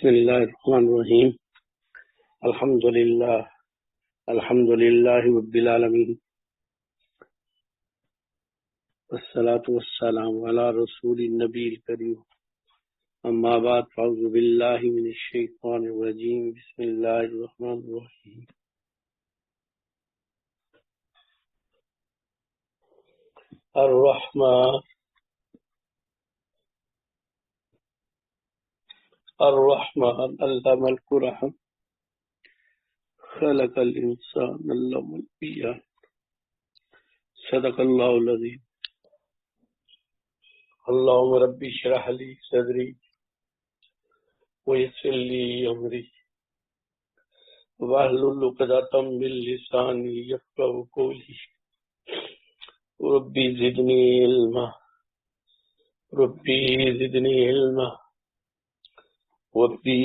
بسم الله الرحمن الرحيم. الحمد لله رب العالمين، والصلاة والسلام على رسول النبي الكريم. أما بعد، فأعوذ بالله من الشيطان الرجيم. بسم الله الرحمن الرحيم. الرحمن علم القرآن، خلق الإنسان علمه البيان. صدق الله العظيم. اللهم رب اشرح لي صدري ويسر لي أمري واحلل عقدة من لساني يفقهوا قولي. ربي زدني علما ربي زدني علما ربي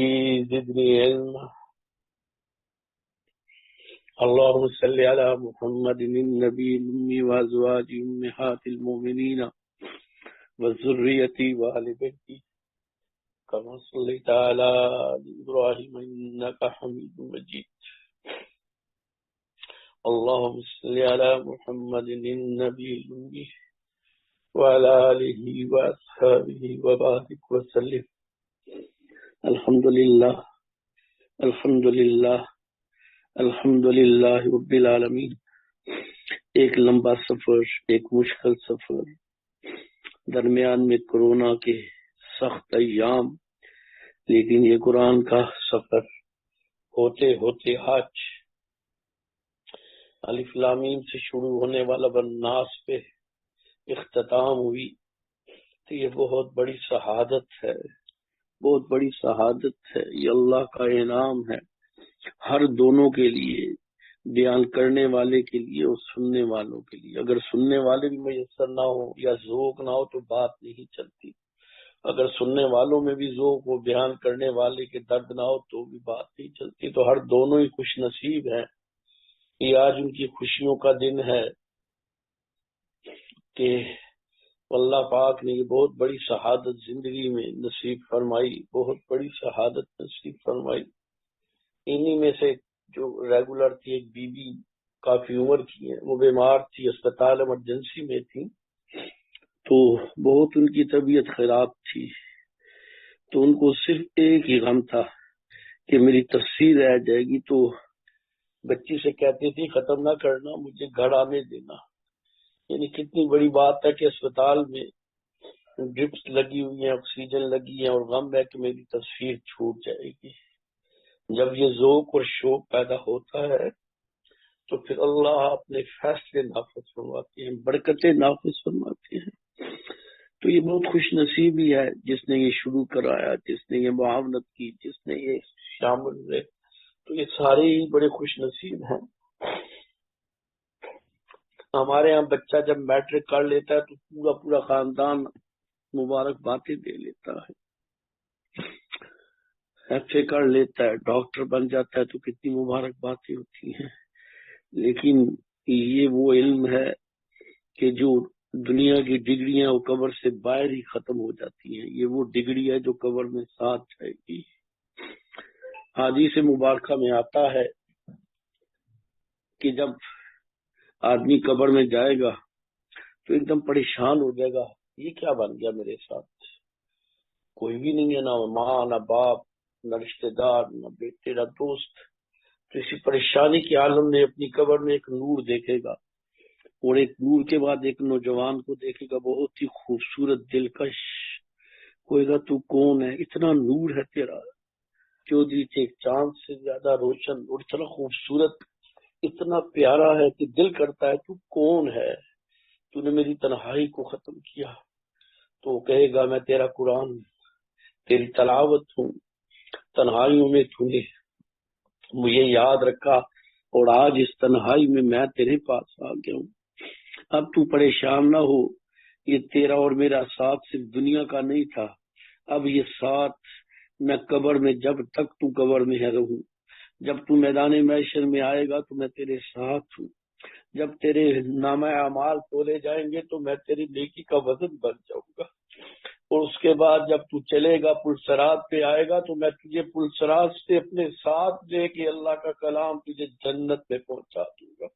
زدني علما. اللهم صل على محمد النبي الأمي وأزواجه أمهات المؤمنين وذريته وآل بيته كما صليت على إبراهيم إنك حميد مجيد. اللهم صل على محمد النبي الأمي وعلى آله وأصحابه وبارك وسلم. الحمدللہ رب العالمین. ایک لمبا سفر، ایک مشکل سفر، درمیان میں کورونا کے سخت ایام، لیکن یہ قرآن کا سفر ہوتے ہوتے آج الف لام میم سے شروع ہونے والا والناس پہ اختتام ہوئی. تو یہ بہت بڑی شہادت ہے، بہت بڑی شہادت ہے. یہ اللہ کا انعام ہے ہر دونوں کے لیے، بیان کرنے والے کے لیے اور سننے والوں کے لیے. اگر سننے والے بھی میسر نہ ہو یا ذوق نہ ہو تو بات نہیں چلتی. اگر سننے والوں میں بھی ذوق ہو، بیان کرنے والے کے درد نہ ہو تو بھی بات نہیں چلتی. تو ہر دونوں ہی خوش نصیب ہیں. یہ آج ان کی خوشیوں کا دن ہے کہ اللہ پاک نے یہ بہت بڑی شہادت زندگی میں نصیب فرمائی، بہت بڑی شہادت نصیب فرمائی. انہی میں سے جو ریگولر تھی، ایک بی بی کافی عمر کی ہیں، وہ بیمار تھی، اسپتال ایمرجنسی میں تھی، تو بہت ان کی طبیعت خراب تھی. تو ان کو صرف ایک ہی غم تھا کہ میری تفسیر رہ جائے گی. تو بچی سے کہتی تھی ختم نہ کرنا، مجھے گھر آنے دینا. یعنی کتنی بڑی بات ہے کہ اسپتال میں ڈرپس لگی ہوئی ہیں، آکسیجن لگی ہے، اور غم ہے کہ میری تصویر چھوٹ جائے گی. جب یہ ذوق اور شوق پیدا ہوتا ہے تو پھر اللہ اپنے فیصلے نافذ فرماتے ہیں، برکتیں نافذ فرماتے ہیں. تو یہ بہت خوش نصیبی ہے جس نے یہ شروع کرایا، جس نے یہ معاونت کی، جس نے یہ شامل ہوئے. تو یہ سارے ہی بڑے خوش نصیب ہیں. ہمارے ہاں بچہ جب میٹرک کر لیتا ہے تو پورا خاندان مبارک باتیں دے لیتا ہے. ایف اے کر لیتا ہے، ڈاکٹر بن جاتا ہے تو کتنی مبارک باتیں ہوتی ہیں. لیکن یہ وہ علم ہے کہ جو دنیا کی ڈگریاں وہ قبر سے باہر ہی ختم ہو جاتی ہیں. یہ وہ ڈگری ہے جو قبر میں ساتھ جائے گی. حدیث مبارکہ میں آتا ہے کہ جب آدمی قبر میں جائے گا تو ایک دم پریشان ہو جائے گا، یہ کیا بن گیا میرے ساتھ؟ کوئی بھی نہیں ہے، نہ ماں، نہ باپ، نہ رشتہ دار، نہ بیٹے، نہ دوست. تو اسی پریشانی کے عالم میں اپنی قبر میں ایک نور دیکھے گا، اور ایک نور کے بعد ایک نوجوان کو دیکھے گا، بہت ہی خوبصورت، دلکش. کوئی گا تو کون ہے؟ اتنا نور ہے تیرا، چودھری کے ایک چاند سے زیادہ روشن، اور اتنا خوبصورت، اتنا پیارا ہے کہ دل کرتا ہے تو کون ہے؟ تو نے میری تنہائی کو ختم کیا. تو وہ کہے گا میں تیرا قرآن ہوں، تیری تلاوت ہوں. تنہائیوں میں تو نے مجھے یاد رکھا اور آج اس تنہائی میں میں تیرے پاس آ گیا ہوں. اب تو پریشان نہ ہو، یہ تیرا اور میرا ساتھ صرف دنیا کا نہیں تھا. اب یہ ساتھ میں قبر میں جب تک تو قبر میں ہے رہوں. جب تو میدان محشر میں آئے گا تو میں تیرے ساتھ ہوں. جب تیرے نامہ اعمال تولے جائیں گے تو میں تیری نیکی کا وزن بن جاؤں گا. اور اس کے بعد جب تو چلے گا پلسرات پہ آئے گا تو میں تجھے پلسرات سے اپنے ساتھ لے کے اللہ کا کلام تجھے جنت میں پہنچا دوں گا۔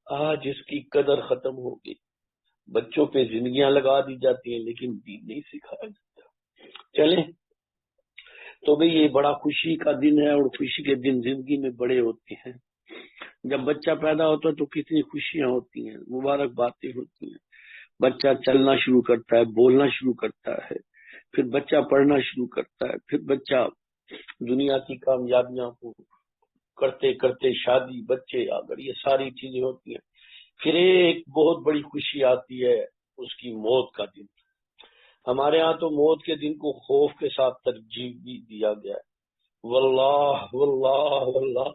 آج اس کی قدر ختم ہوگی، بچوں پہ زندگیاں لگا دی جاتی ہیں لیکن دین نہیں سکھایا جاتا۔ چلیں تو بھئی یہ بڑا خوشی کا دن ہے، اور خوشی کے دن زندگی میں بڑے ہوتے ہیں۔ جب بچہ پیدا ہوتا ہے تو کتنی خوشیاں ہوتی ہیں، مبارک باتیں ہوتی ہیں۔ بچہ چلنا شروع کرتا ہے، بولنا شروع کرتا ہے، پھر بچہ پڑھنا شروع کرتا ہے، پھر بچہ دنیا کی کامیابیاں کو کرتے کرتے شادی، بچے، اگر یہ ساری چیزیں ہوتی ہیں، پھر ایک بہت بڑی خوشی آتی ہے، اس کی موت کا دن۔ ہمارے ہاں تو موت کے دن کو خوف کے ساتھ ترجیح بھی دیا گیا ہے۔ واللہ واللہ واللہ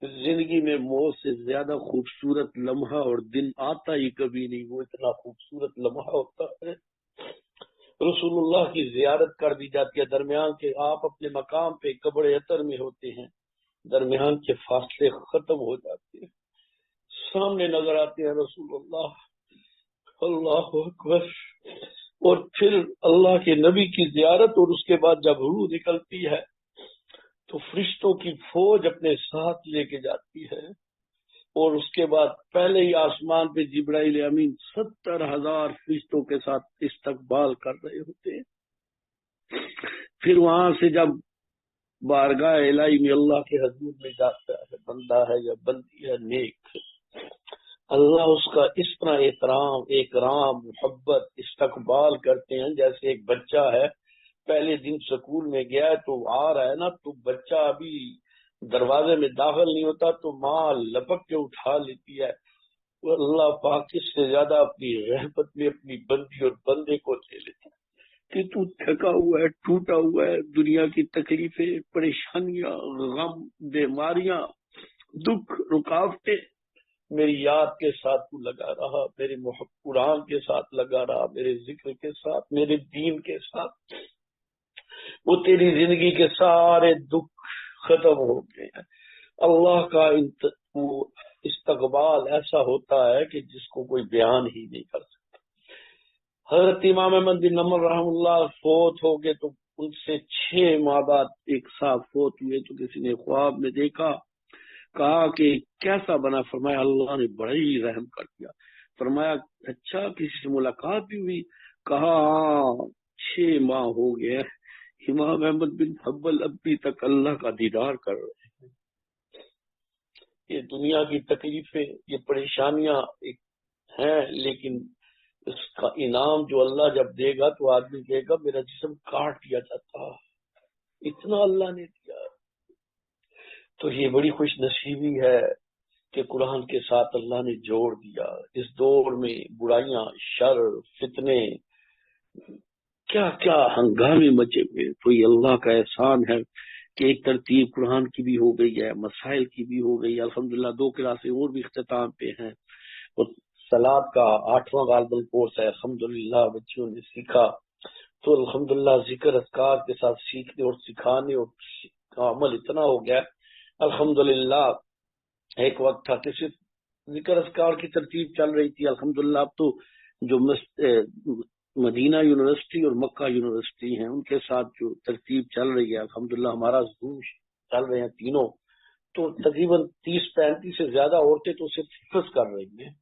زندگی میں موت سے زیادہ خوبصورت لمحہ اور دن آتا ہی کبھی نہیں، وہ اتنا خوبصورت لمحہ ہوتا ہے۔ رسول اللہ کی زیارت کر دی جاتی ہے، درمیان کے آپ اپنے مقام پہ قبر اطہر میں ہوتے ہیں، درمیان کے فاصلے ختم ہو جاتے ہیں، سامنے نظر آتے ہیں رسول اللہ، اللہ اکبر۔ اور پھر اللہ کے نبی کی زیارت، اور اس کے بعد جب روح نکلتی ہے تو فرشتوں کی فوج اپنے ساتھ لے کے جاتی ہے، اور اس کے بعد پہلے ہی آسمان پہ جبرائیل امین 70,000 فرشتوں کے ساتھ استقبال کر رہے ہوتے ہیں۔ پھر وہاں سے جب بارگاہ الہی میں اللہ کے حضور میں جاتا ہے، بندہ ہے یا بندی ہے نیک، اللہ اس کا اس طرح اکرام محبت استقبال کرتے ہیں جیسے ایک بچہ ہے، پہلے دن سکول میں گیا ہے تو آ رہا ہے نا، تو بچہ ابھی دروازے میں داخل نہیں ہوتا تو ماں لپک کے اٹھا لیتی ہے، وہ اللہ پاک اس سے زیادہ اپنی رحمت میں اپنی بندی اور بندے کو لے لیتا ہے کہ تو تھکا ہوا ہے، ٹوٹا ہوا ہے، دنیا کی تکلیفیں، پریشانیاں، غم، بیماریاں، دکھ، رکاوٹیں، میری یاد کے ساتھ تو لگا رہا، میرے قرآن کے ساتھ لگا رہا، میرے ذکر کے ساتھ، میرے دین کے ساتھ، وہ تیری زندگی کے سارے دکھ ختم ہو گئے ہیں۔ اللہ کا استقبال ایسا ہوتا ہے کہ جس کو کوئی بیان ہی نہیں کر سکتا۔ حضرت امام احمد بن حنبل رحم اللہ فوت ہو گئے تو ان سے 6 ماہ بعد ایک ساتھ فوت ہوئے، تو کسی نے خواب میں دیکھا، کہا کہ کیسا بنا؟ فرمایا اللہ نے بڑا ہی رحم کر دیا۔ فرمایا اچھا کسی سے ملاقات بھی ہوئی؟ کہا ہاں 6 ماہ ہو گئے، امام احمد بن حنبل ابھی تک اللہ کا دیدار کر رہے ہیں۔ یہ دنیا کی تکلیفیں، یہ پریشانیاں ہیں، لیکن اس کا انعام جو اللہ جب دے گا تو آدمی کہے گا میرا جسم کاٹ دیا جاتا، اتنا اللہ نے دیا۔ تو یہ بڑی خوش نصیبی ہے کہ قرآن کے ساتھ اللہ نے جوڑ دیا۔ اس دور میں برائیاں، شر، فتنے، کیا کیا ہنگامے مچے ہوئے، تو یہ اللہ کا احسان ہے کہ ایک ترتیب قرآن کی بھی ہو گئی ہے، مسائل کی بھی ہو گئی ہے، الحمدللہ 2 کلاسیں اور بھی اختتام پہ ہیں، اور سلاد کا 8واں غالباً کورس ہے، الحمدللہ بچیوں نے سیکھا۔ تو الحمدللہ ذکر اذکار کے ساتھ سیکھنے اور سکھانے اور کا عمل اتنا ہو گیا، الحمدللہ۔ ایک وقت تھا کہ صرف ذکر اذکار کی ترتیب چل رہی تھی، الحمدللہ اب تو جو مدینہ یونیورسٹی اور مکہ یونیورسٹی ہیں ان کے ساتھ جو ترتیب چل رہی ہے، الحمدللہ ہمارا زوم چل رہے ہیں تینوں، تو تقریباً 30-35 سے زیادہ عورتیں تو صرف حفظ کر رہی ہیں،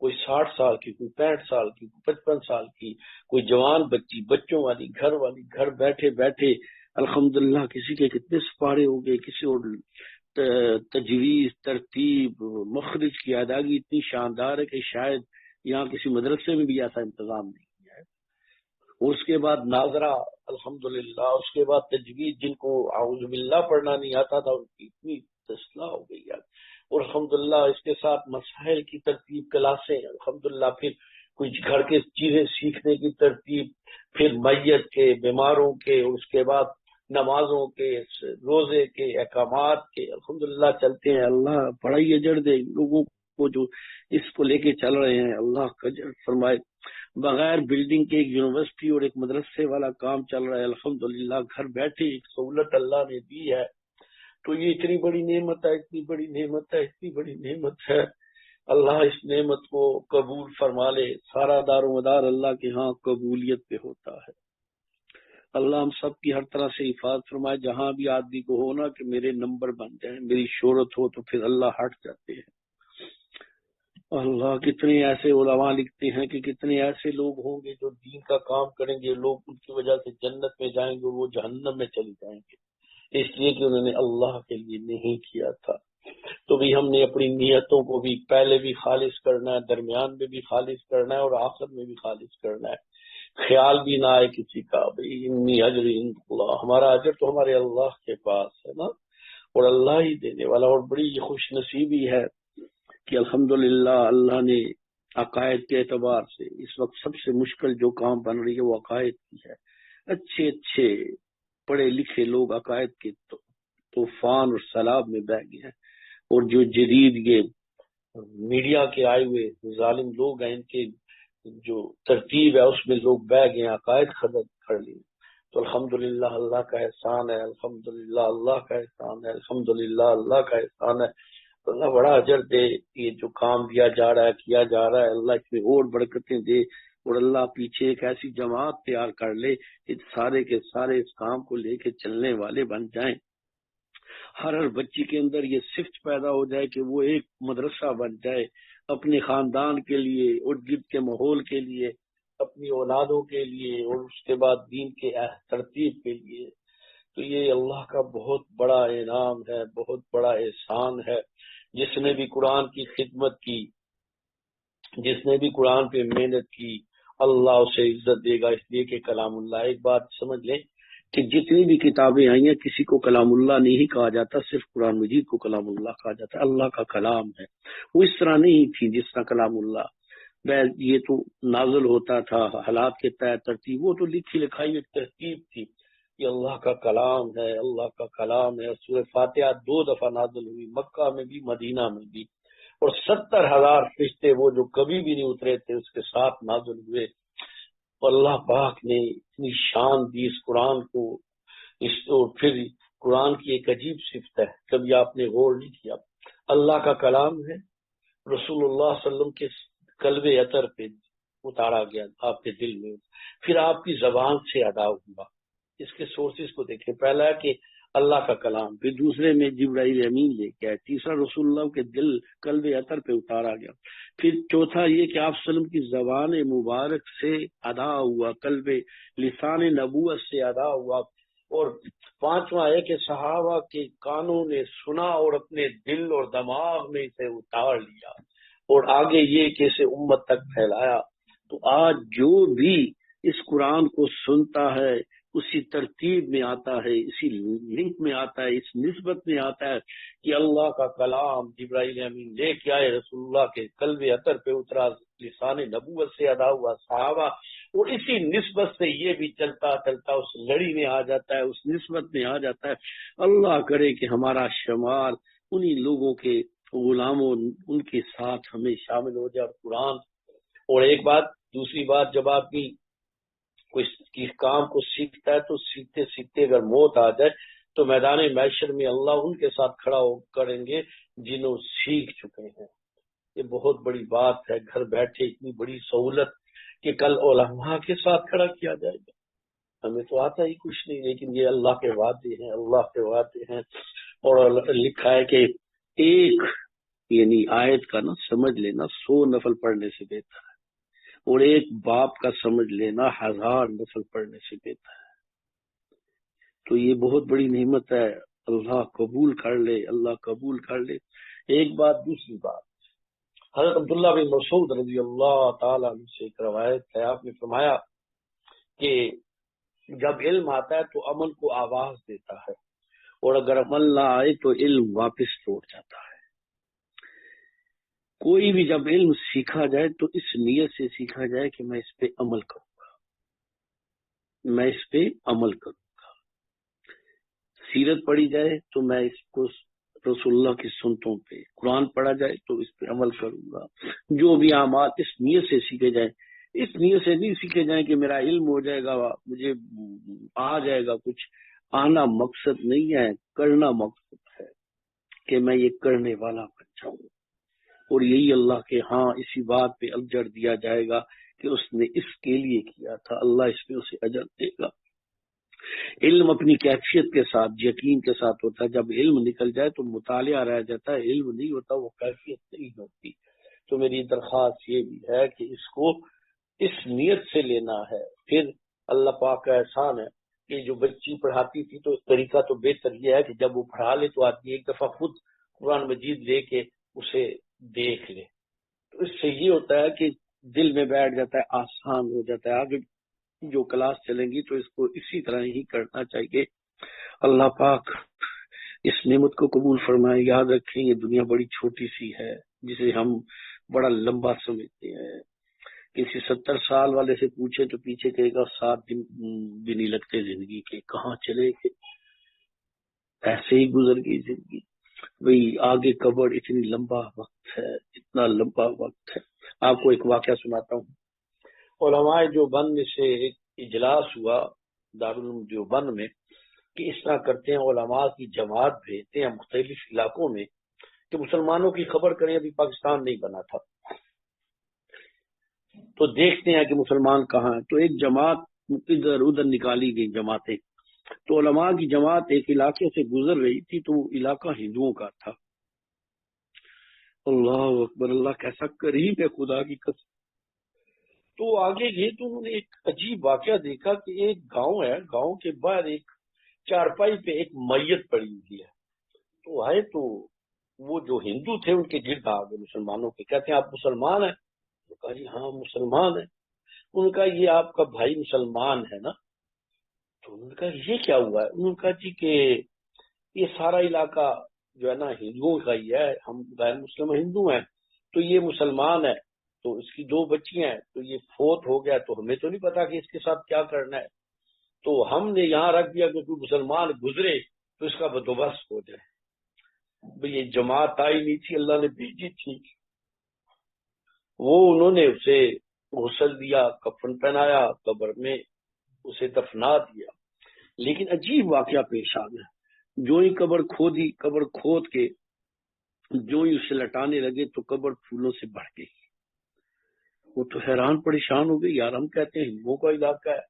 کوئی 60 سال کی، کوئی 65 سال کی، کوئی 55 سال کی، کوئی جوان بچی، بچوں والی، گھر بیٹھے بیٹھے الحمدللہ کسی کے کتنے سپارے ہو گئے، کسی اور تجویز، ترتیب، مخرج کی ادائیگی اتنی شاندار ہے کہ شاید یہاں کسی مدرسے میں بھی ایسا انتظام نہیں کیا ہے۔ اس کے بعد ناظرہ، الحمدللہ، اس کے بعد تجویز، جن کو اعوذ باللہ پڑھنا نہیں آتا تھا ان کی اتنی اصلاح ہو گئی ہے، اور الحمدللہ اس کے ساتھ مسائل کی ترتیب، کلاسیں، الحمدللہ، پھر کچھ گھر کے چیزیں سیکھنے کی ترتیب، پھر میت کے، بیماروں کے، اور اس کے بعد نمازوں کے، روزے کے، احکامات کے، الحمدللہ چلتے ہیں۔ اللہ بڑا ہی اجر دے لوگوں کو جو اس کو لے کے چل رہے ہیں، اللہ کا اجر فرمائے۔ بغیر بلڈنگ کے ایک یونیورسٹی اور ایک مدرسے والا کام چل رہا ہے، الحمدللہ گھر بیٹھے ایک سہولت اللہ نے دی ہے، تو یہ اتنی بڑی نعمت ہے، اتنی بڑی نعمت ہے، اتنی بڑی نعمت ہے۔ اللہ اس نعمت کو قبول فرما لے. سارا دار و مدار اللہ کے ہاں قبولیت پہ ہوتا ہے. اللہ ہم سب کی ہر طرح سے حفاظت فرمائے. جہاں بھی آدمی کو ہو نا کہ میرے نمبر بن جائیں، میری شہرت ہو، تو پھر اللہ ہٹ جاتے ہیں. اللہ کتنے ایسے علماء لکھتے ہیں کہ کتنے ایسے لوگ ہوں گے جو دین کا کام کریں گے، لوگ ان کی وجہ سے جنت میں جائیں گے، وہ جہنم میں چلی جائیں گے، اس لیے کہ انہوں نے اللہ کے لیے نہیں کیا تھا. تو بھی ہم نے اپنی نیتوں کو بھی پہلے بھی خالص کرنا ہے، درمیان میں بھی خالص کرنا ہے، اور آخر میں بھی خالص کرنا ہے. خیال بھی نہ آئے کسی کا بھائی انی اجر عند اللہ، ہمارا اجر تو ہمارے اللہ کے پاس ہے نا، اور اللہ ہی دینے والا. اور بڑی خوش نصیبی ہے کہ الحمدللہ اللہ نے عقائد کے اعتبار سے اس وقت سب سے مشکل جو کام بن رہی ہے وہ عقائد کی ہے. اچھے اچھے پڑھے لکھے لوگ عقائد کے طوفان اور سیلاب میں بہہ گئے ہیں، اور جو جدید یہ میڈیا کے آئے ہوئے ظالم لوگ ہیں، ان کے جو ترتیب ہے اس میں لوگ بہ گئے ہیں، عقائد کر لی. تو الحمدللہ اللہ کا احسان ہے، الحمدللہ اللہ کا احسان ہے، الحمدللہ اللہ کا احسان ہے. اللہ بڑا اجر دے. یہ جو کام دیا جا رہا ہے، کیا جا رہا ہے، اللہ اس میں اور برکتیں دے، اور اللہ پیچھے ایک ایسی جماعت تیار کر لے کہ سارے کے سارے اس کام کو لے کے چلنے والے بن جائیں. ہر بچی کے اندر یہ صفت پیدا ہو جائے کہ وہ ایک مدرسہ بن جائے اپنے خاندان کے لیے، ارد گرد کے ماحول کے لیے، اپنی اولادوں کے لیے، اور اس کے بعد دین کے ترتیب کے لیے. تو یہ اللہ کا بہت بڑا انعام ہے، بہت بڑا احسان ہے. جس نے بھی قرآن کی خدمت کی، جس نے بھی قرآن پہ محنت کی، اللہ اسے عزت دے گا، اس لیے کہ کلام اللہ. ایک بات سمجھ لیں کہ جتنی بھی کتابیں آئی ہیں کسی کو کلام اللہ نہیں کہا جاتا، صرف قرآن مجید کو کلام اللہ کہا جاتا ہے. اللہ کا کلام ہے، وہ اس طرح نہیں تھی جس طرح کلام اللہ یہ تو نازل ہوتا تھا حالات کے تحت ترتیب، وہ تو لکھی لکھائی ایک ترتیب تھی. یہ اللہ کا کلام ہے، اللہ کا کلام ہے. سورہ فاتحہ 2 دفعہ نازل ہوئی، مکہ میں بھی مدینہ میں بھی، اور 70,000 فرشتے وہ جو کبھی بھی نہیں اترے تھے اس کے ساتھ نازل ہوئے. اللہ پاک نے اتنی شان دی اس قرآن کو. اور پھر قرآن کی ایک عجیب صفت ہے، کبھی آپ نے غور نہیں کیا. اللہ کا کلام ہے، رسول اللہ صلی اللہ علیہ وسلم کے قلب اطہر پہ اتارا گیا آپ کے دل میں، پھر آپ کی زبان سے ادا ہوا. اس کے سورسز کو دیکھیں، پہلا ہے کہ اللہ کا کلام، پھر دوسرے میں جبرائیل امین لے کے آئے، تیسرا رسول اللہ کے دل قلب اطہر پہ اتارا گیا، پھر چوتھا یہ کہ آپ وسلم کی زبان مبارک سے ادا ہوا، قلب لسان نبوت سے ادا ہوا، اور پانچواں ہے کہ صحابہ کے کانوں نے سنا اور اپنے دل اور دماغ میں اسے اتار لیا، اور آگے یہ کہ اسے امت تک پھیلایا. تو آج جو بھی اس قرآن کو سنتا ہے اسی ترتیب میں آتا ہے، اسی لنک میں آتا ہے، اس نسبت میں آتا ہے کہ اللہ کا کلام جبرائیل امین لے کے آئے، رسول اللہ کے قلب اطہر پہ اترا، لسان نبوت سے ادا ہوا صحابہ، اور اسی نسبت سے یہ بھی چلتا چلتا اس لڑی میں آ جاتا ہے، اس نسبت میں آ جاتا ہے. اللہ کرے کہ ہمارا شمار انہی لوگوں کے غلاموں ان کے ساتھ ہمیں شامل ہو جائے. اور قرآن، اور ایک بات، دوسری بات، جب آپ کی کوئی کام کو سیکھتا ہے تو سیکھتے سیکھتے اگر موت آ جائے تو میدان محشر میں اللہ ان کے ساتھ کھڑا ہو کریں گے جنہوں سیکھ چکے ہیں. یہ بہت بڑی بات ہے، گھر بیٹھے اتنی بڑی سہولت کہ کل علماء کے ساتھ کھڑا کیا جائے گا. ہمیں تو آتا ہی کچھ نہیں، لیکن یہ اللہ کے وعدے ہیں، اللہ کے وعدے ہیں. اور لکھا ہے کہ ایک یعنی آیت کا نا سمجھ لینا 100 نفل پڑھنے سے بہتر ہے، اور ایک باپ کا سمجھ لینا 1000 نفل پڑھنے سے بہتر ہے. تو یہ بہت بڑی نعمت ہے، اللہ قبول کر لے، اللہ قبول کر لے. ایک بات. دوسری بات، حضرت عبداللہ بن مسعود رضی اللہ تعالیٰ عنہ سے ایک روایت ہے، آپ نے فرمایا کہ جب علم آتا ہے تو عمل کو آواز دیتا ہے، اور اگر عمل نہ آئے تو علم واپس لوٹ جاتا ہے. کوئی بھی جب علم سیکھا جائے تو اس نیت سے سیکھا جائے کہ میں اس پہ عمل کروں گا، میں اس پہ عمل کروں گا. سیرت پڑھی جائے تو میں اس کو رسول اللہ کی سنتوں پہ، قرآن پڑھا جائے تو اس پہ عمل کروں گا. جو بھی اعمال اس نیت سے سیکھے جائیں، اس نیت سے نہیں سیکھے جائیں کہ میرا علم ہو جائے گا، مجھے آ جائے گا کچھ. آنا مقصد نہیں ہے، کرنا مقصد ہے کہ میں یہ کرنے والا بن جاؤں. اور یہی اللہ کے ہاں اسی بات پہ اجر دیا جائے گا کہ اس نے اس کے لیے کیا تھا، اللہ اس میں اسے اجر دے گا۔ علم اپنی کیفیت کے ساتھ یقین کے ساتھ ہوتا ہے، جب علم نکل جائے تو مطالعہ رہ جاتا ہے، علم نہیں ہوتا، وہ کیفیت نہیں ہوتی۔ تو میری درخواست یہ بھی ہے کہ اس کو اس نیت سے لینا ہے۔ پھر اللہ پاک کا احسان ہے کہ جو بچی پڑھاتی تھی تو طریقہ تو بہتر یہ ہے کہ جب وہ پڑھا لے تو آدمی ایک دفعہ خود قرآن مجید لے کے اسے دیکھ لے، تو اس سے یہ ہوتا ہے کہ دل میں بیٹھ جاتا ہے، آسان ہو جاتا ہے۔ آگے جو کلاس چلیں گی تو اس کو اسی طرح ہی کرنا چاہیے۔ اللہ پاک اس نعمت کو قبول فرمائے۔ یاد رکھیں یہ دنیا بڑی چھوٹی سی ہے جسے ہم بڑا لمبا سمجھتے ہیں۔ کسی 70 سال والے سے پوچھے تو پیچھے کہے گا 7 دن بھی نہیں لگتے زندگی کے، کہاں چلے گئے، ایسے ہی گزر گئی زندگی۔ وہی آگے قبر اتنی لمبا وقت ہے، اتنا لمبا وقت ہے۔ آپ کو ایک واقعہ سناتا ہوں۔ علماء دیوبند میں سے ایک اجلاس ہوا دارالعلوم دیوبند میں کہ اس طرح کرتے ہیں، علماء کی جماعت بھیجتے ہیں مختلف علاقوں میں کہ مسلمانوں کی خبر کریں، ابھی پاکستان نہیں بنا تھا تو دیکھتے ہیں کہ مسلمان کہاں ہیں۔ تو ایک جماعت ادھر ادھر نکالی گئی جماعتیں، تو علماء کی جماعت ایک علاقے سے گزر رہی تھی تو وہ علاقہ ہندوؤں کا تھا۔ اللہ اکبر، اللہ کیسا کریم ہے، خدا کی قسم۔ تو آگے گئے تو انہوں نے ایک عجیب واقعہ دیکھا کہ ایک گاؤں ہے، گاؤں کے باہر ایک چارپائی پہ ایک میت پڑی ہوئی ہے۔ تو آئے تو وہ جو ہندو تھے ان کے گرد آ گئے مسلمانوں کے، کہتے ہیں آپ مسلمان ہیں؟ تو کہا جی ہاں مسلمان ہیں۔ ان کا یہ آپ کا بھائی مسلمان ہے نا؟ تو انہوں نے کہا یہ کیا ہوا ہے؟ انہوں نے کہا جی کہ یہ سارا علاقہ جو ہے نا ہندوؤں کا ہی ہے، ہم غیر مسلم ہندو ہیں، تو یہ مسلمان ہے، تو اس کی 2 بچیاں ہیں، تو یہ فوت ہو گیا، تو ہمیں تو نہیں پتا کہ اس کے ساتھ کیا کرنا ہے، تو ہم نے یہاں رکھ دیا کہ کوئی مسلمان گزرے تو اس کا بندوبست ہو جائے۔ بھئی یہ جماعت آئی نہیں تھی، اللہ نے بھیجی تھی۔ وہ انہوں نے اسے غسل دیا، کفن پہنایا، قبر میں اسے دفنا دیا۔ لیکن عجیب واقعہ پیش آ گیا، جو ہی قبر کھودی، قبر کھود کے جو ہی اسے لٹانے لگے تو قبر پھولوں سے بھر گئی۔ وہ تو حیران پریشان ہو گئی، یار ہم کہتے ہیں ہندوؤں کا علاقہ ہے،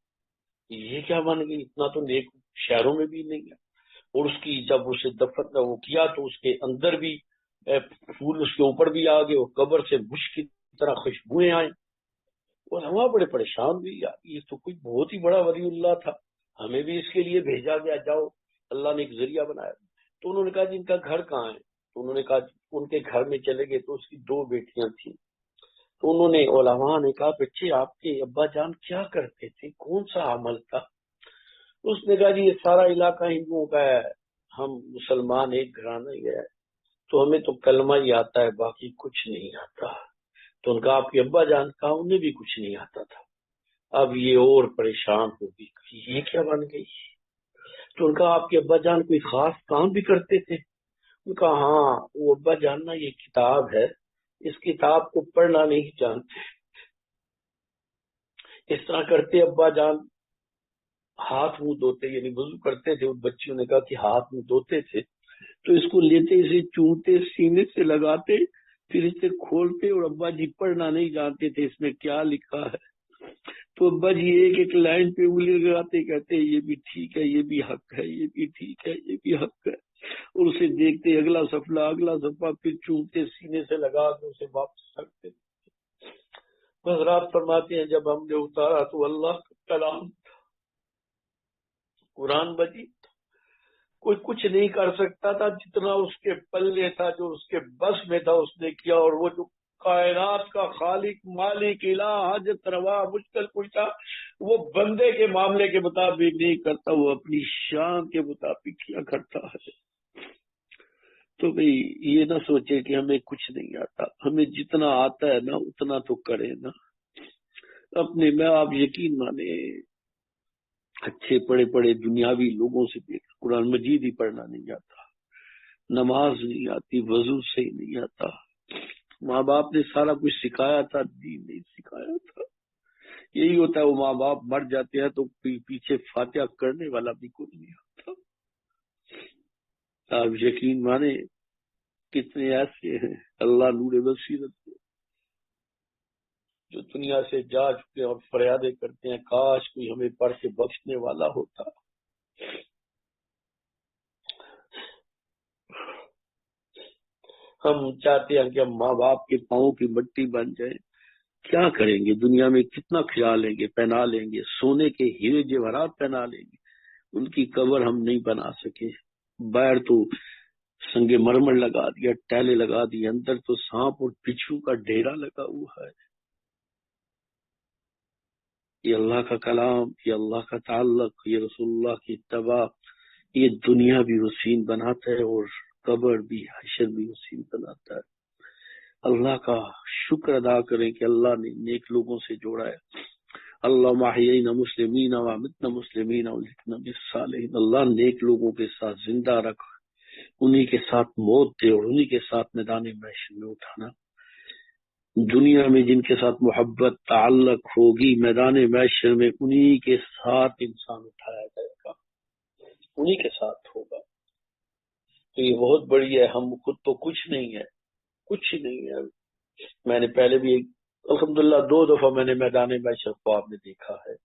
یہ کیا بن گئی، اتنا تو نیک شہروں میں بھی نہیں ہے۔ اور اس کی جب اسے دفن وہ کیا تو اس کے اندر بھی پھول اس کے اوپر بھی آ گئے اور قبر سے مشک کی طرح خوشبوئیں آئیں۔ اور ہم بڑے پریشان ہوئی، یار یہ تو کوئی بہت ہی بڑا ولی اللہ تھا، ہمیں بھی اس کے لیے بھیجا گیا، جاؤ اللہ نے ایک ذریعہ بنایا۔ تو انہوں نے کہا جی ان کا گھر کہاں ہے؟ تو انہوں نے کہا ان کے گھر میں چلے گئے تو اس کی 2 بیٹیاں تھیں۔ تو انہوں نے علماء نے کہا بچے آپ کے ابا جان کیا کرتے تھے، کون سا عمل تھا؟ اس نے کہا جی یہ سارا علاقہ ہندوؤں کا ہے، ہم مسلمان ایک گھرانہ ہی ہے، تو ہمیں تو کلمہ ہی آتا ہے، باقی کچھ نہیں آتا۔ تو ان کا آپ کے ابا جان کہا انہیں بھی کچھ نہیں آتا تھا۔ اب یہ اور پریشان ہو گئی، یہ کیا بن گئی؟ تو ان کا آپ کے ابا جان کوئی خاص کام بھی کرتے تھے؟ ان کا ہاں وہ ابا جان نا یہ کتاب ہے، اس کتاب کو پڑھنا نہیں جانتے۔ اس طرح کرتے ابا جان ہاتھ منہ دھوتے، یعنی وضو کرتے تھے، ان بچیوں نے کہا کہ ہاتھ منہ دھوتے تھے تو اس کو لیتے اسے چومتے، سینے سے لگاتے، پھر اسے کھولتے، اور ابا جی پڑھنا نہیں جانتے تھے اس میں کیا لکھا ہے، تو ابا جی ایک ایک لائن پہ انگلی لگاتے، کہتے یہ بھی ٹھیک ہے، یہ بھی حق ہے، یہ بھی ٹھیک ہے، یہ بھی حق ہے، اور اسے دیکھتے اگلا صفحہ اگلا صفحہ، پھر چومتے، سینے سے لگا کے اسے واپس رکھتے۔ حضرات فرماتے ہیں جب ہم نے اتارا تو اللہ کا کلام قرآن مجید کوئی کچھ نہیں کر سکتا تھا، جتنا اس کے پلے تھا، جو اس کے بس میں تھا اس نے کیا، اور وہ جو کائنات کا خالق مالک الہ حاجت روا مشکل کشا وہ بندے کے معاملے کے مطابق نہیں کرتا، وہ اپنی شان کے مطابق کیا کرتا ہے۔ تو بھئی یہ نہ سوچے کہ ہمیں کچھ نہیں آتا، ہمیں جتنا آتا ہے نا اتنا تو کرے نا اپنے میں۔ آپ یقین مانے اچھے پڑے پڑے دنیاوی لوگوں سے بھی قرآن مجید ہی پڑھنا نہیں آتا، نماز نہیں آتی، وضو سے ہی نہیں آتا، ماں باپ نے سارا کچھ سکھایا تھا، دین نہیں سکھایا تھا۔ یہی ہوتا ہے، وہ ماں باپ مر جاتے ہیں تو پیچھے فاتحہ کرنے والا بھی کوئی نہیں آتا۔ آپ یقین مانے کتنے ایسے ہیں اللہ نور بصیرت دے جو دنیا سے جا چکے اور فریادیں کرتے ہیں کاش کوئی ہمیں پڑھ کے بخشنے والا ہوتا. ہم چاہتے ہیں کہ ہم ماں باپ کے پاؤں کی مٹی بن جائیں. کیا کریں گے؟ دنیا میں کتنا کھلا لیں گے، پہنا لیں گے، سونے کے ہیرے جواہرات پہنا لیں گے، ان کی قبر ہم نہیں بنا سکے. باہر تو سنگ مرمر لگا دیا، ٹیلے لگا دی، اندر تو سانپ اور بچھو کا ڈیرا لگا ہوا ہے. یہ اللہ کا کلام، یہ اللہ کا تعلق، یہ رسول اللہ کی اتباع، یہ دنیا بھی حسین بناتا ہے اور قبر بھی، حشر بھی حسین بناتا ہے. اللہ کا شکر ادا کریں کہ اللہ نے نیک لوگوں سے جوڑا ہے. اللہ محیینا مسلمین وامتنا مسلمین والحقنا بالصالحین. اللہ نیک لوگوں کے ساتھ زندہ رکھ، انہی کے ساتھ موت دے اور انہی کے ساتھ میدان محشر میں اٹھانا. دنیا میں جن کے ساتھ محبت تعلق ہوگی، میدان محشر میں انہی کے ساتھ انسان اٹھایا جائے گا، انہی کے ساتھ ہوگا. تو یہ بہت بڑی ہے. ہم خود تو کچھ نہیں ہے، کچھ ہی نہیں ہے. میں نے پہلے بھی الحمدللہ 2 دفعہ میں نے میدان محشر خواب میں دیکھا ہے.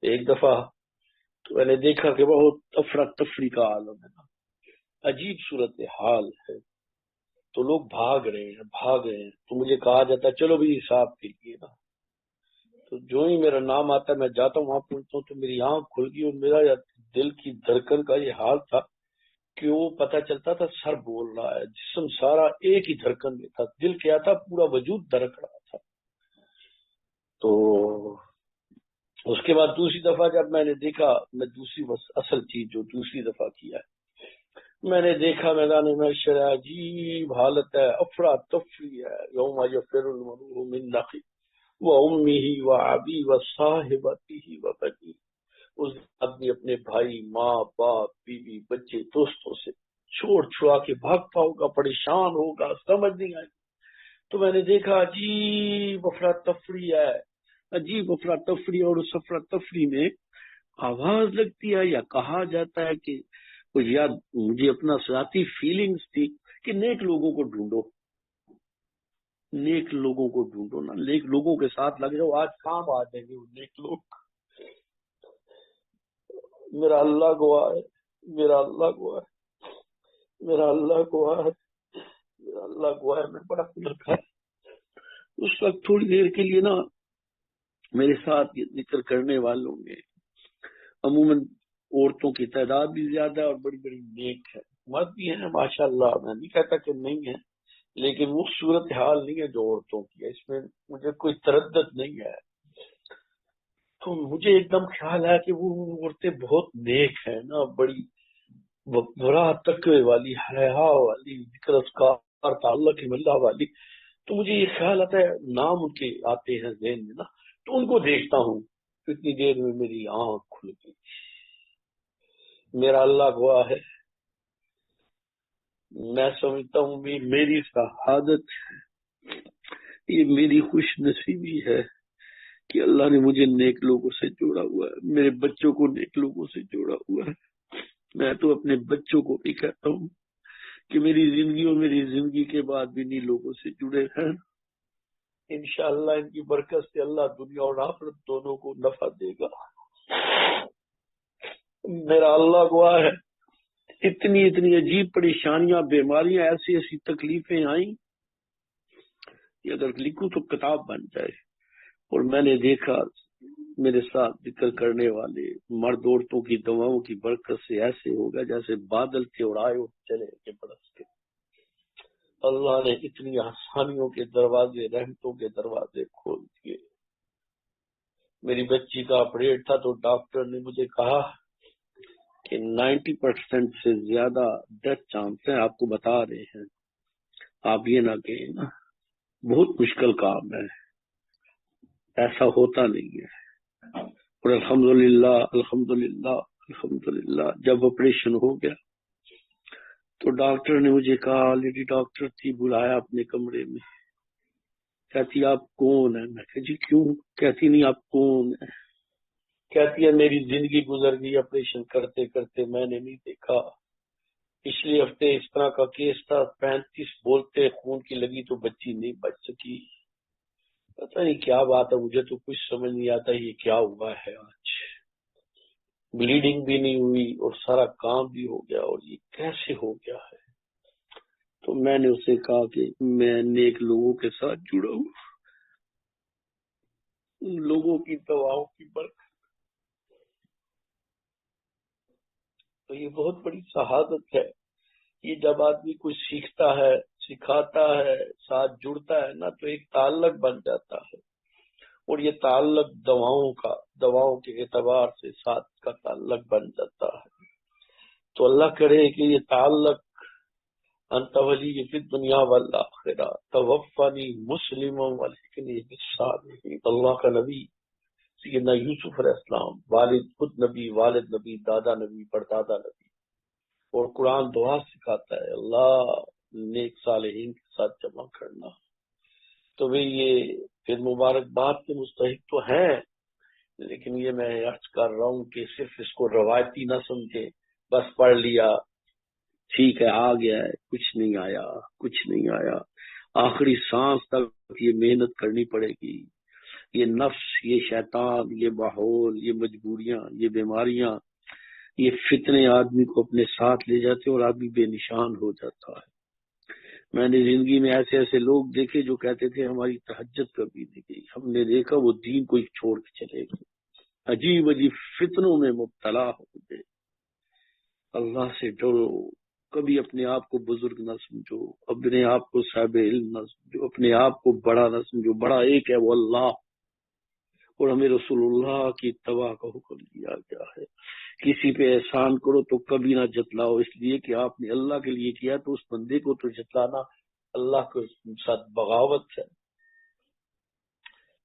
ایک دفعہ تو میں نے دیکھا کہ بہت افراتفری کا عالم ہے نا، عجیب صورت حال ہے. تو لوگ بھاگ رہے ہیں. تو مجھے کہا جاتا ہے چلو بھی حساب کے لیے نا. تو جو ہی میرا نام آتا ہے میں جاتا ہوں، وہاں پہنچتا ہوں تو میری آنکھ کھل گئی اور میرا دل کی دھڑکن کا یہ حال تھا کہ وہ پتہ چلتا تھا سر بول رہا ہے، جسم سارا ایک ہی دھڑکن میں تھا، دل کیا تھا پورا وجود دھڑک رہا تھا. تو اس کے بعد دوسری دفعہ جب میں نے دیکھا، میں دوسری اصل چیز جو دوسری دفعہ کیا ہے، میں نے دیکھا میدان محشر عجیب حالت ہے، افراتفری ہے. یوم یفر المرء من اخیہ وامہ وابیہ وصاحبتہ وبنیہ. اس آدمی اپنے بھائی، ماں، باپ، بیوی، بچے، دوستوں سے چھوڑ چھڑا کے بھاگتا ہوگا، پریشان ہوگا، سمجھ نہیں آئی. تو میں نے دیکھا عجیب افراتفری ہے، عجیب افراتفری. اور اس افراتفری میں آواز لگتی ہے یا کہا جاتا ہے کہ یاد مجھے اپنا ذاتی فیلنگز تھی کہ نیک لوگوں کو ڈھونڈو، نیک لوگوں کو ڈھونڈو نا، نیک لوگوں کے ساتھ لگ جاؤ، آج کام آ جائیں گے وہ نیک لوگ. میرا اللہ گواہ ہے، میرا اللہ گواہ ہے، میرا اللہ گواہ ہے، میرا اللہ گواہ ہے. میں بڑا فکر تھا اس وقت. تھوڑی دیر کے لیے نا میرے ساتھ یہ ذکر کرنے والوں میں عموماً عورتوں کی تعداد بھی زیادہ اور بڑی بڑی نیک ہے، مرد بھی ہیں ماشاء اللہ، میں نہیں کہتا کہ نہیں ہے، لیکن وہ صورت حال نہیں ہے جو عورتوں کی ہے. اس میں مجھے کوئی تردد نہیں ہے. تو مجھے ایک دم خیال ہے کہ وہ عورتیں بہت نیک ہیں نا، بڑی برا تقوی والی، حیا والی، ذکر اذکار تعلق اللہ والی. تو مجھے یہ خیال آتا ہے، نام ان کے آتے ہیں ذہن میں نا، تو ان کو دیکھتا ہوں. اتنی دیر میں میری آنکھ کھل گئی. میرا اللہ گواہ ہے، میں سمجھتا ہوں بھی میری شہادت، یہ میری خوش نصیبی ہے کہ اللہ نے مجھے نیک لوگوں سے جوڑا ہوا ہے، میرے بچوں کو نیک لوگوں سے جوڑا ہوا ہے. میں تو اپنے بچوں کو بھی کہتا ہوں کہ میری زندگی اور میری زندگی کے بعد بھی انہیں لوگوں سے جڑے ہیں. انشاءاللہ ان کی برکت سے اللہ دنیا اور آخرت دونوں کو نفع دے گا. میرا اللہ گواہ ہے، اتنی اتنی عجیب پریشانیاں، بیماریاں، ایسی ایسی تکلیفیں آئیں کہ اگر لکھوں تو کتاب بن جائے. اور میں نے دیکھا میرے ساتھ ذکر کرنے والے مرد عورتوں کی دعاؤں کی برکت سے ایسے ہوگا جیسے بادل تھے اور آئے اور چلے کے برس کے. اللہ نے اتنی آسانیوں کے دروازے، رحمتوں کے دروازے کھول دیے. میری بچی کا آپریٹ تھا تو ڈاکٹر نے مجھے کہا کہ 90% سے زیادہ ڈیتھ چانس ہے، آپ کو بتا رہے ہیں، آپ یہ نہ کہیں نا. بہت مشکل کام ہے، ایسا ہوتا نہیں ہے. اور الحمدللہ الحمدللہ الحمدللہ جب آپریشن ہو گیا تو ڈاکٹر نے مجھے کہا، لیڈی ڈاکٹر تھی، بلایا اپنے کمرے میں. کہتی آپ کون ہیں؟ میں کہا جی کیوں؟ کہتی نہیں آپ کون ہیں؟ کہتی ہے میری زندگی گزر گئی آپریشن کرتے کرتے، میں نے نہیں دیکھا پچھلے ہفتے اس طرح کا کیس تھا، 35 بولتے خون کی لگی تو بچی نہیں بچ سکی. پتہ نہیں کیا بات ہے، مجھے تو کچھ سمجھ نہیں آتا یہ کیا ہوا ہے. آج بلیڈنگ بھی نہیں ہوئی اور سارا کام بھی ہو گیا، اور یہ کیسے ہو گیا ہے؟ تو میں نے اسے کہا کہ میں نیک لوگوں کے ساتھ جڑا ہوں، ان لوگوں کی دعاؤں کی برکت. تو یہ بہت بڑی شہادت ہے. یہ جب آدمی کچھ سیکھتا ہے، سکھاتا ہے، ساتھ جڑتا ہے نا، تو ایک تعلق بن جاتا ہے. اور یہ تعلق دواؤں کے اعتبار سے ساتھ کا تعلق بن جاتا ہے. تو اللہ کرے کہ یہ تعلق انت ولی فی الدنیا والآخرہ توفنی مسلم والحقنی بالصالحین. اللہ کا نبی سیدنا یوسف علیہ السلام، والد خود نبی، والد نبی، دادا نبی، پردادا نبی، اور قرآن دعا سکھاتا ہے اللہ نیک صالحین کے ساتھ جمع کرنا. تو بھی یہ پھر مبارکباد کے مستحق تو ہیں، لیکن یہ میں عرض کر رہا ہوں کہ صرف اس کو روایتی نہ سمجھے، بس پڑھ لیا ٹھیک ہے آ گیا ہے، کچھ نہیں آیا، کچھ نہیں آیا. آخری سانس تک یہ محنت کرنی پڑے گی. یہ نفس، یہ شیطان، یہ ماحول، یہ مجبوریاں، یہ بیماریاں، یہ فتنے آدمی کو اپنے ساتھ لے جاتے اور آدمی بے نشان ہو جاتا ہے. میں نے زندگی میں ایسے ایسے لوگ دیکھے جو کہتے تھے ہماری تہجد کبھی نہیں گئی، ہم نے دیکھا وہ دین کو چھوڑ کے چلے گئے، عجیب عجیب فتنوں میں مبتلا ہو گئے. اللہ سے ڈرو، کبھی اپنے آپ کو بزرگ نہ سمجھو، اپنے آپ کو صاحب علم نہ سمجھو، اپنے آپ کو بڑا نہ سمجھو. بڑا ایک ہے وہ اللہ، اور ہمیں رسول اللہ کی اتباع کا حکم دیا گیا ہے. کسی پہ احسان کرو تو کبھی نہ جتلاؤ، اس لیے کہ آپ نے اللہ کے لیے کیا تو اس بندے کو تو جتلانا اللہ کے ساتھ بغاوت ہے.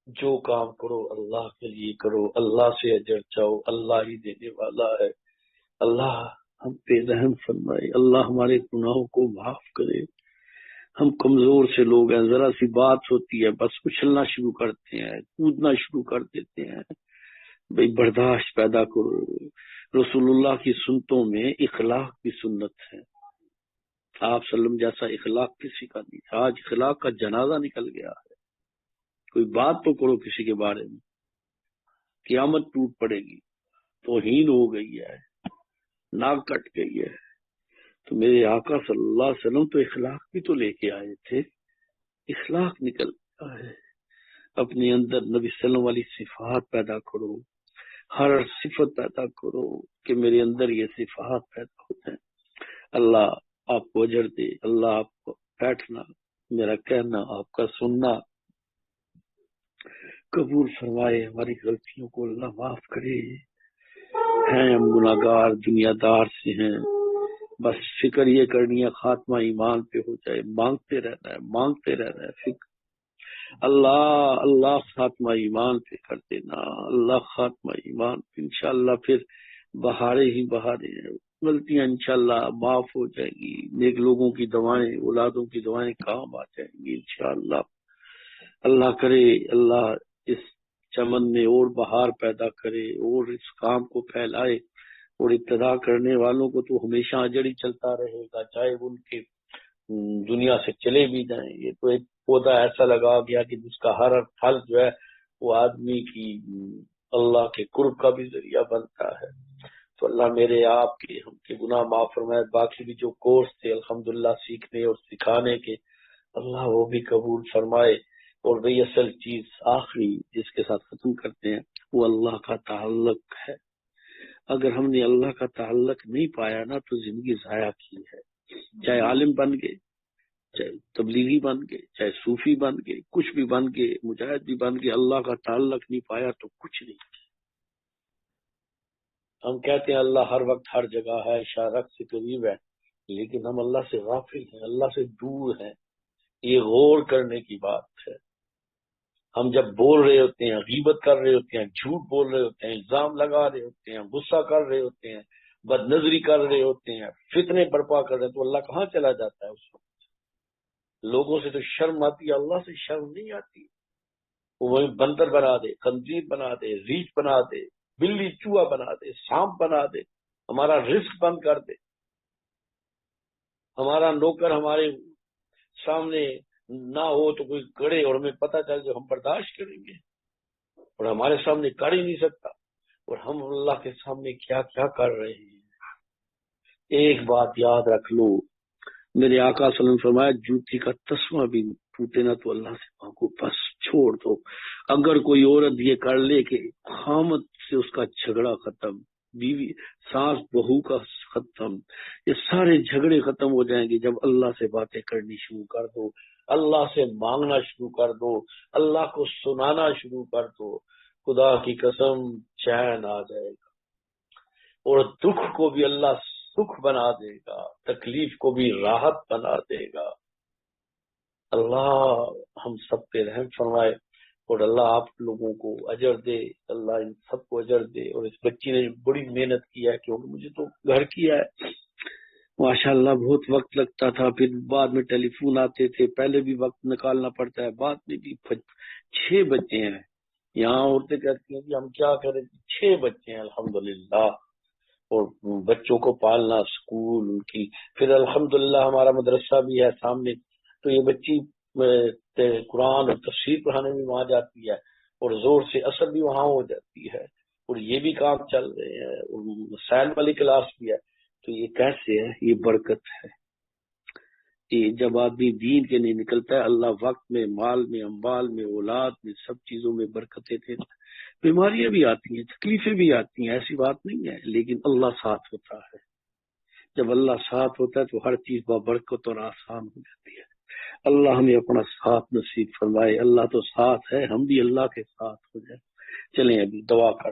جو کام کرو اللہ کے لیے کرو، اللہ سے اجر چاہو، اللہ ہی دینے والا ہے. اللہ ہم پہ رحم فرمائے، اللہ ہمارے گناہوں کو معاف کرے. ہم کمزور سے لوگ ہیں، ذرا سی بات ہوتی ہے بس اچھلنا شروع کرتے ہیں، کودنا شروع کر دیتے ہیں. بھئی برداشت پیدا کرو. رسول اللہ کی سنتوں میں اخلاق کی سنت ہے. آپ صلی اللہ علیہ وسلم جیسا اخلاق کسی کا نہیں تھا. آج اخلاق کا جنازہ نکل گیا ہے. کوئی بات تو کرو کسی کے بارے میں، قیامت ٹوٹ پڑے گی. توہین ہو گئی ہے، ناک کٹ گئی ہے. تو میرے آقا صلی اللہ علیہ وسلم تو اخلاق بھی تو لے کے آئے تھے. اخلاق نکل گیا ہے. اپنے اندر نبی صلی اللہ علیہ وسلم والی صفات پیدا کرو، ہر صفت پیدا کرو کہ میرے اندر یہ صفات پیدا ہوتے ہیں. اللہ آپ کو اجر دے، اللہ آپ کو بیٹھنا، میرا کہنا، آپ کا سننا قبول فرمائے. ہماری غلطیوں کو اللہ معاف کرے. ہیں ہم گناہگار، دنیا دار سے ہیں، بس فکر یہ کرنی ہے خاتمہ ایمان پہ ہو جائے. مانگتے رہنا ہے، مانگتے رہنا ہے. فکر اللہ اللہ خاتمہ ایمان پہ کر دینا، اللہ خاتمہ ایمان پہ. انشاءاللہ پھر بہارے ہی بہارے ہیں. غلطیاں انشاءاللہ معاف ہو جائیں گی. نیک لوگوں کی دعائیں، اولادوں کی دعائیں کام آ جائیں گی انشاءاللہ. اللہ کرے اللہ اس چمن میں اور بہار پیدا کرے اور اس کام کو پھیلائے، اور ابتدا کرنے والوں کو تو ہمیشہ اجر ہی چلتا رہے گا، چاہے ان کے دنیا سے چلے بھی جائیں. یہ تو ایک پودا ایسا لگا گیا کہ جس کا ہر پھل جو ہے وہ آدمی کی اللہ کے قرب کا بھی ذریعہ بنتا ہے. تو اللہ میرے آپ کے ہم کے گناہ معاف فرمائے. باقی بھی جو کورس تھے الحمدللہ سیکھنے اور سکھانے کے، اللہ وہ بھی قبول فرمائے. اور وہی اصل چیز آخری جس کے ساتھ ختم کرتے ہیں وہ اللہ کا تعلق ہے. اگر ہم نے اللہ کا تعلق نہیں پایا نا تو زندگی ضائع کی ہے. چاہے عالم بن گئے، چاہے تبلیغی بن گئے، چاہے صوفی بن گئے، کچھ بھی بن گئے، مجاہد بھی بن گئے، اللہ کا تعلق نہیں پایا تو کچھ نہیں. ہم کہتے ہیں اللہ ہر وقت ہر جگہ ہے، شارک سے قریب ہے، لیکن ہم اللہ سے غافل ہیں، اللہ سے دور ہیں. یہ غور کرنے کی بات ہے. ہم جب بول رہے ہوتے ہیں، غیبت کر رہے ہوتے ہیں، جھوٹ بول رہے ہوتے ہیں، الزام لگا رہے ہوتے ہیں، غصہ کر رہے ہوتے ہیں، بد نظری کر رہے ہوتے ہیں، فتنے برپا کر رہے ہیں، تو اللہ کہاں چلا جاتا ہے اس وقت؟ لوگوں سے تو شرم آتی ہے، اللہ سے شرم نہیں آتی. وہ بندر بنا دے، خنزیر بنا دے، ریچھ بنا دے، بلی چوہا بنا دے، سانپ بنا دے، ہمارا رزق بند کر دے. ہمارا نوکر ہمارے سامنے نہ ہو تو کوئی کرے اور ہمیں پتہ چل جو ہم برداشت کریں گے، اور ہمارے سامنے کر ہی نہیں سکتا، اور ہم اللہ کے سامنے کیا کیا کر رہے ہیں۔ ایک بات یاد رکھ لو، میرے آقا صلی اللہ علیہ وسلم فرمایا جوتی کا تسمہ بھی ٹوٹے نہ تو اللہ سے مانگو، بس چھوڑ دو۔ اگر کوئی عورت یہ کر لے کہ خامد سے اس کا جھگڑا ختم، بیوی ساس بہو کا ختم، یہ سارے جھگڑے ختم ہو جائیں گے جب اللہ سے باتیں کرنی شروع کر دو، اللہ سے مانگنا شروع کر دو، اللہ کو سنانا شروع کر دو، خدا کی قسم چین آ جائے گا، اور دکھ کو بھی اللہ سکھ بنا دے گا، تکلیف کو بھی راحت بنا دے گا۔ اللہ ہم سب پہ رحم فرمائے، اور اللہ آپ لوگوں کو اجر دے، اللہ ان سب کو اجر دے۔ اور اس بچی نے بڑی محنت کی ہے، کیونکہ مجھے تو گھر کیا ہے ماشاءاللہ، بہت وقت لگتا تھا، پھر بعد میں ٹیلی فون آتے تھے، پہلے بھی وقت نکالنا پڑتا ہے، بعد میں بھی 6 بچے ہیں یہاں، عورتیں کہتی ہیں کہ ہم کیا کریں، 6 بچے ہیں الحمدللہ، اور بچوں کو پالنا، اسکول ان کی، پھر الحمدللہ ہمارا مدرسہ بھی ہے سامنے، تو یہ بچی قرآن اور تفسیر پڑھانے میں وہاں جاتی ہے، اور زور سے اثر بھی وہاں ہو جاتی ہے، اور یہ بھی کام چل رہے ہیں، اور سائن والی کلاس بھی ہے، تو یہ کیسے ہے؟ یہ برکت ہے، یہ جب آدمی دین کے نہیں نکلتا ہے، اللہ وقت میں، مال میں، اموال میں، اولاد میں، سب چیزوں میں برکتیں دیتا ہے۔ بیماریاں بھی آتی ہیں، تکلیفیں بھی آتی ہیں، ایسی بات نہیں ہے، لیکن اللہ ساتھ ہوتا ہے۔ جب اللہ ساتھ ہوتا ہے تو ہر چیز بابرکت اور آسان ہو جاتی ہے۔ اللہ ہمیں اپنا ساتھ نصیب فرمائے، اللہ تو ساتھ ہے، ہم بھی اللہ کے ساتھ ہو جائیں۔ چلیں ابھی دعا کر